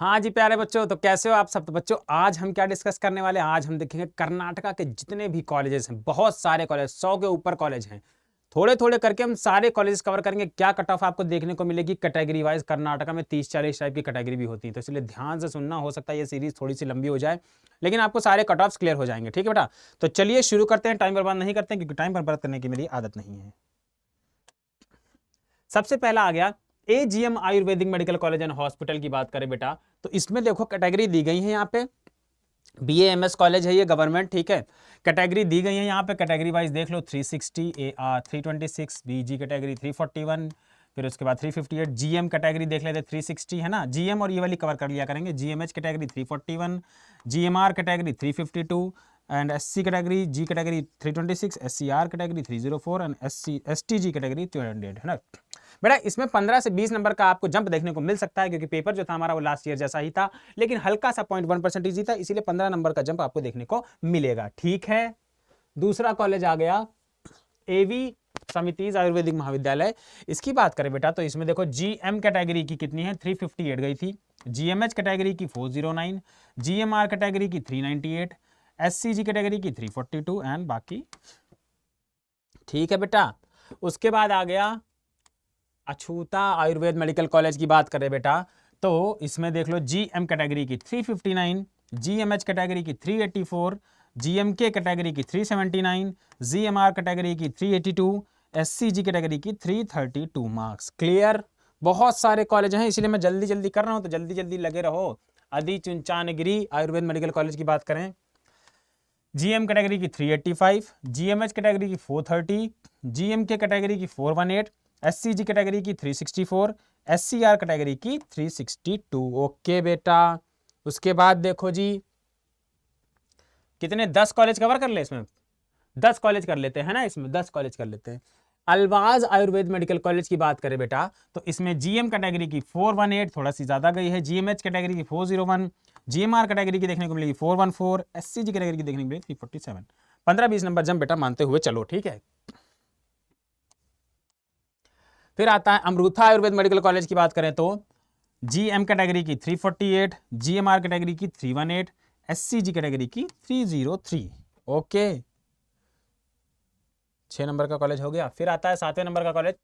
हाँ जी प्यारे बच्चों, तो कैसे हो आप सब। तो बच्चों आज हम क्या डिस्कस करने वाले हैं, आज हम देखेंगे कर्नाटका के जितने भी कॉलेजेस हैं, बहुत सारे कॉलेज, 100 के ऊपर कॉलेज हैं। थोड़े थोड़े करके हम सारे कॉलेजेस कवर करेंगे। क्या कट ऑफ आपको देखने को मिलेगी कैटेगरी वाइज। कर्नाटका में 30-40 टाइप की कैटेगरी भी होती है, तो इसलिए ध्यान से सुनना। हो सकता है ये सीरीज थोड़ी सी लंबी हो जाए, लेकिन आपको सारे कट ऑफ्स क्लियर हो जाएंगे। ठीक है बेटा, तो चलिए शुरू करते हैं। टाइम बर्बाद नहीं करते हैं, क्योंकि टाइम बर्बाद करने की मेरी आदत नहीं है। सबसे पहला आ गया AGM Ayurvedic medical college and hospital की बात करें बेटा, तो इसमें देखो कैटेगरी दी गई है यहाँ पे। बीएएमएस कॉलेज है ये, गवर्नमेंट। ठीक है, कैटेगरी दी गई है यहाँ पे, कैटेगरी वाइज देख लो। 360 एआर 326, बीजी कैटेगरी 341, फिर उसके बाद 358। जीएम कैटेगरी देख लेते, 360 है ना। जीएम और ये वाली कवर कर लिया करेंगे। GMH category 341, GMR category 352 and SC category, G category 326, SCR category 304 and STG category 200 है ना बेटा। इसमें 15 से 20 नंबर का आपको जंप देखने को मिल सकता है, क्योंकि पेपर जो था हमारा वो लास्ट ईयर जैसा ही था, लेकिन हल्का सा 0.1% इजी था, इसीलिए 15 नंबर का जंप आपको देखने को मिलेगा। ठीक है, दूसरा कॉलेज आ गया एवी समितिज आयुर्वेदिक महाविद्यालय। इसकी बात करें बेटा, तो इसमें देखो जीएम कैटेगरी की कितनी है, 358 गई थी। जीएमएच कैटेगरी की 409, जीएमआर कैटेगरी की 398, एससीजी कैटेगरी की 342 एंड बाकी। ठीक है बेटा, उसके बाद आ गया अछूता आयुर्वेद मेडिकल कॉलेज की बात करें बेटा, तो इसमें देख लो जीएम कैटेगरी की 359, जीएमएच कैटेगरी की 384, जीएमके कैटेगरी की 379, जीएमआर कैटेगरी की 382, एससीजी कैटेगरी की 332 मार्क्स। क्लियर। बहुत सारे कॉलेज हैं, इसलिए मैं जल्दी जल्दी कर रहा हूं, तो जल्दी जल्दी लगे रहो। आदि चुनचानगिरी आयुर्वेद मेडिकल कॉलेज की बात करें, जीएम कैटेगरी की 385, जीएमएच कैटेगरी की 430, जीएमके कैटेगरी की 418, एससीजी कैटेगरी की 364, एससीआर कैटेगरी की 362। ओके बेटा, उसके बाद देखो जी कितने 10 कॉलेज कवर कर ले इसमें, 10 कॉलेज कर लेते हैं ना, इसमें 10 कॉलेज कर लेते हैं। अल्वाज आयुर्वेद मेडिकल कॉलेज की बात करें बेटा, तो इसमें जीएम कैटेगरी की 418 थोड़ा सी ज्यादा गई है, जीएमएच कैटेगरी की 401, जीएमआर कैटेगरी की देखने को मिलेगी 414, एससीजी कैटेगरी की देखने को मिलेगी 347। 15-20 नंबर जम बेटा मानते हुए चलो। ठीक है, फिर आता है अमृता आयुर्वेद मेडिकल कॉलेज की बात करें तो जीएम कैटेगरी की 348, जीएमआर कैटेगरी की 318, एससीजी कैटेगरी की 303। ओके, 6 नंबर का कॉलेज हो गया। फिर आता है 7वें नंबर का कॉलेज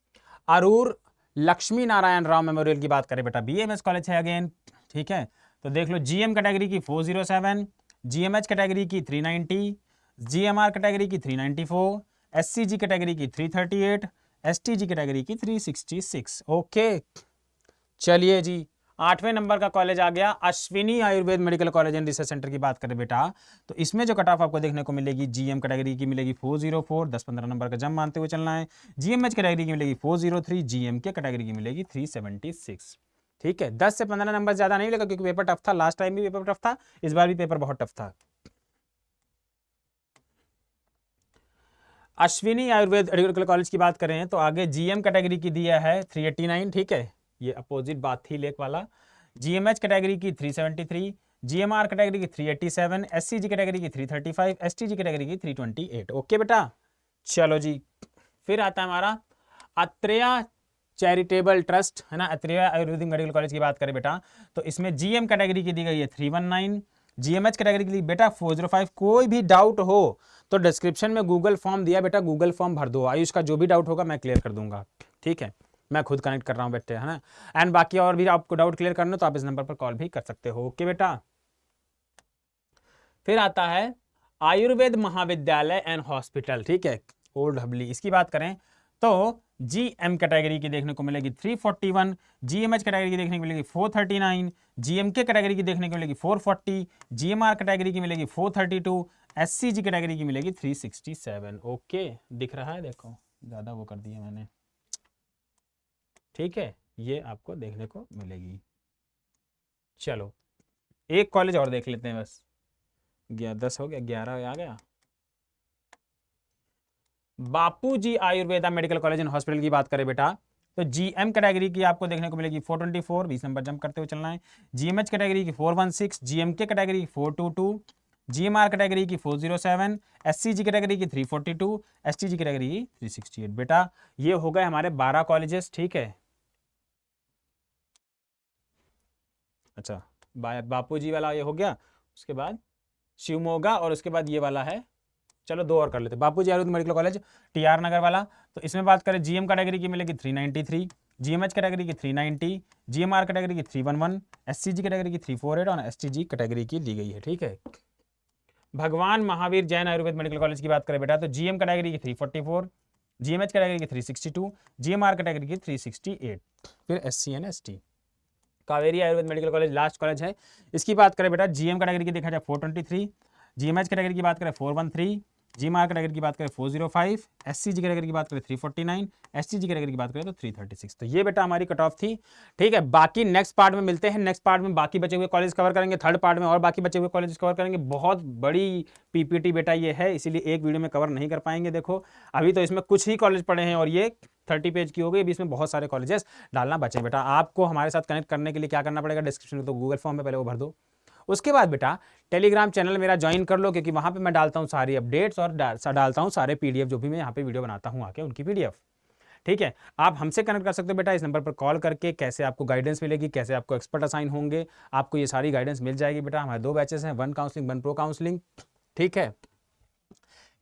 अरूर लक्ष्मी नारायण राव मेमोरियल की बात करें बेटा, बीएमएस कॉलेज है अगेन। ठीक है, तो देख लो जीएम कैटेगरी की 407, जीएमएच कैटेगरी की 390, जीएमआर कैटेगरी की 394, एससीजी कैटेगरी की 338, एसटीजी कैटेगरी की 366। ओके, चलिए जी 8वें नंबर का कॉलेज आ गया Ashwini Ayurveda medical college and research centre की बात करें बेटा, तो इसमें जो कट ऑफ आपको देखने को मिलेगी, जीएम कैटेगरी की मिलेगी 404, 10-15 नंबर का जम मानते हुए चलना है। जीएमएच कैटेगरी की मिलेगी 403, जीएम के कैटेगरी की मिलेगी 376। ठीक है, 10 से 15 नंबर ज्यादा नहीं लगा, क्योंकि पेपर टफ था, लास्ट टाइम भी पेपर टफ था, इस बार भी पेपर बहुत टफ था। अश्विनी आयुर्वेद मेडिकल कॉलेज की बात करें तो आगे जीएम कैटेगरी की दिया है 389। ठीक है, ये अपोजिट बात थी लेक वाला। जीएमएच कैटेगरी की 373, जीएमआर कैटेगरी की 387, एससीजी कैटेगरी की 335, एसटीजी कैटेगरी की 328। ओके बेटा, चलो जी। फिर आता है हमारा अत्रेया चैरिटेबल ट्रस्ट, है ना। अत्रेया आयुर्वेदिक मेडिकल कॉलेज की बात करें बेटा, तो इसमें जीएम कैटेगरी की दी गई है 319, जीएमएच कैटेगरी के लिए बेटा 405। कोई भी डाउट हो तो डिस्क्रिप्शन में गूगल फॉर्म दिया बेटा, गूगल फॉर्म भर दो। आयुष का जो भी डाउट होगा मैं क्लियर कर दूंगा। ठीक है, मैं खुद कनेक्ट कर रहा हूँ बेटे, है ना। एंड बाकी और भी आपको डाउट क्लियर करना तो आप इस नंबर पर कॉल भी कर सकते हो। ओके बेटा, फिर आता है आयुर्वेद महाविद्यालय एंड हॉस्पिटल। ठीक है, ओल्ड हबली, इसकी बात करें तो जीएम कैटेगरी की देखने को मिलेगी 341, जीएमएच कैटेगरी की देखने को मिलेगी 439, जीएमके कैटेगरी की देखने को मिलेगी 440, जीएमआर कैटेगरी की मिलेगी 432, एससीजी कैटेगरी की मिलेगी 367। ओके, दिख रहा है, देखो ज्यादा वो कर दिया मैंने। ठीक है, ये आपको देखने को मिलेगी। चलो एक कॉलेज और देख लेते हैं बस। 10 हो गया, 11 आ गया। Bapuji Ayurveda medical college and hospital की बात करें बेटा, तो जीएम कैटेगरी की आपको देखने को मिलेगी 424, 20 नंबर जंप करते हुए चलना है। जीएमएच कैटेगरी की 416, जीएमके कैटेगरी की 422, जीएमआर कैटेगरी की 407, एससीजी कैटेगरी की 342, एसटीजी कैटेगरी की 368। बेटा ये हो गए हमारे 12 कॉलेजेस। ठीक है, अच्छा बापूजी वाला ये हो गया, उसके बाद शिवमोगा, और उसके बाद ये वाला है, चलो 2 और कर लेते हैं, बापूजी आयुर्वेदिक मेडिकल कॉलेज TR नगर वाला। तो इसमें बात करें GM कैटेगरी की मिलेगी 393, GMH कैटेगरी की 390, GMR कैटेगरी की 311, SCG कैटेगरी की 348 और STG कैटेगरी की दी गई है। ठीक है, भगवान महावीर जैन आयुर्वेद मेडिकल कॉलेज की बात करें बेटा तो GM कैटेगरी की 344, GMH कैटेगरी की 362, GMR कैटेगरी की 368, फिर SC and ST। Kaveri Ayurveda medical college last college है, इसकी बात करें बेटा GM कैटेगरी की देखा जाए 423, GMH कैटेगरी की बात करें 413, GMR कैटेगरी की बात करें 405, SCG कैटेगरी की बात करें 349, STG कैटेगरी की बात करें तो 336। तो ये बेटा हमारी कट ऑफ थी। ठीक है, बाकी नेक्स्ट पार्ट में मिलते हैं, नेक्स्ट पार्ट में बाकी बचे हुए कॉलेज कवर करेंगे, थर्ड पार्ट में और बाकी बचे हुए कॉलेज कवर करेंगे। बहुत बड़ी PPT बेटा ये है, इसीलिए एक वीडियो में कवर नहीं कर पाएंगे। देखो अभी तो इसमें कुछ ही कॉलेज पढ़े हैं और ये 30 पेज की हो गई, अभी इसमें बहुत सारे कॉलेजेस डालना बचे बेटा। आपको हमारे साथ कनेक्ट करने के लिए क्या करना पड़ेगा, डिस्क्रिप्शन में तो गूगल फॉर्म में पहले वो भर दो, उसके बाद बेटा टेलीग्राम चैनल मेरा ज्वाइन कर लो, क्योंकि वहां पे मैं डालता हूँ सारी अपडेट्स और डालता हूँ सारे PDF जो भी मैं यहाँ पे वीडियो बनाता हूँ आके उनकी PDF। ठीक है, आप हमसे कनेक्ट कर सकते हो बेटा इस नंबर पर कॉल करके, कैसे आपको गाइडेंस मिलेगी, कैसे आपको एक्सपर्ट असाइन होंगे, आपको ये सारी गाइडेंस मिल जाएगी बेटा। हमारे 2 बैचेस हैं, 1 काउंसलिंग 1 प्रो काउंसलिंग। ठीक है,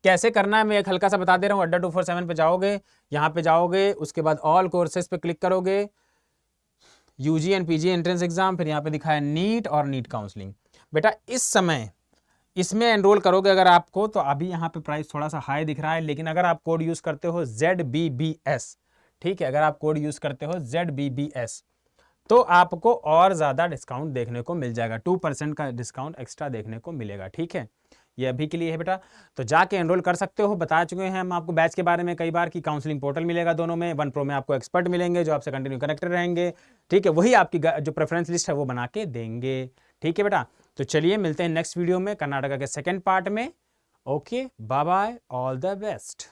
कैसे करना है मैं एक हल्का सा बता दे रहा हूँ। अड्डा 247 पे जाओगे, यहाँ पे जाओगे, उसके बाद ऑल कोर्सेज पे क्लिक करोगे, UG and PG entrance exam, फिर यहाँ पे दिखा है नीट और नीट काउंसलिंग। बेटा इस समय इसमें एनरोल करोगे अगर आपको, तो अभी यहाँ पे प्राइस थोड़ा सा हाई दिख रहा है, लेकिन अगर आप कोड यूज करते हो ZBBS, ठीक है, अगर आप कोड यूज करते हो ZBBS तो आपको और ज्यादा डिस्काउंट देखने को मिल जाएगा, 2% का डिस्काउंट एक्स्ट्रा देखने को मिलेगा। ठीक है, ये अभी के लिए है बेटा, तो जाके एनरोल कर सकते हो। बता चुके हैं हम आपको बैच के बारे में कई बार कि काउंसलिंग पोर्टल मिलेगा दोनों में, 1 प्रो में आपको एक्सपर्ट मिलेंगे जो आपसे कंटिन्यू कनेक्टेड रहेंगे। ठीक है, वही आपकी जो प्रेफरेंस लिस्ट है वो बना के देंगे। ठीक है बेटा, तो चलिए मिलते हैं नेक्स्ट वीडियो में कर्नाटका के सेकेंड पार्ट में। Okay, bye bye, all the best.